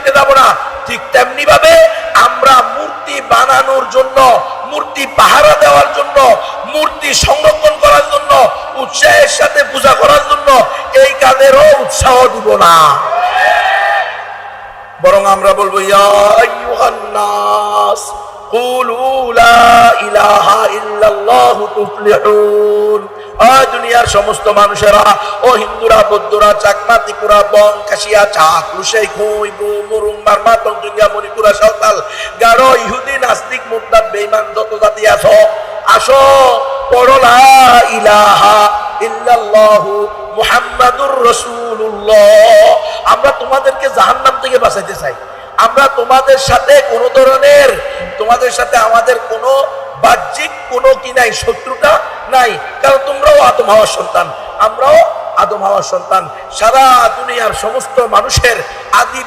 করতে যাব না। ঠিক তেমনি ভাবে আমরা মূর্তি বানানোর জন্য, মূর্তি পাহারা দেওয়ার জন্য, মূর্তি সংরক্ষণ করার জন্য, উৎসাহের সাথে পূজা করার জন্য এই কাজেরও উৎসাহ দিব না। বরং আমরা বলবো ইয়া আইয়ুহান নাস কুলু লা ইলাহা ইল্লাল্লাহু তুফলিহুন। দুনিয়ার সমস্ত মানুষেরা, ও হিন্দুরা, বৌদ্ধরা, চাকমা, ত্রিপুরা, বং, কাশিয়া, চাক, লুসাই, খুই, ব্রু, মুরুং, বার্মা, তঞ্চঙ্গিয়া, মণিপুরা, সাঁওতাল, গারো, ইহুদি, নাস্তিক, মুরতাদ, বেঈমান যত জাতি আছো, আসো পড়ো লা ইলাহা ইল্লাল্লাহু মুহাম্মাদুর রাসূলুল্লাহ। আমরা তোমাদেরকে জাহান্নাম থেকে বাঁচাইতে চাই। আমরা তোমাদের সাথে কোনো ধরনের, তোমাদের সাথে আমাদের কোনো বাহ্যিক কোনো কি নাই, শত্রুতা নাই। কারণ তোমরাও আদম হাওয়ার সন্তান, আমরাও আদম হাওয়ার সন্তান। সারা দুনিয়ার সমস্ত মানুষের আদি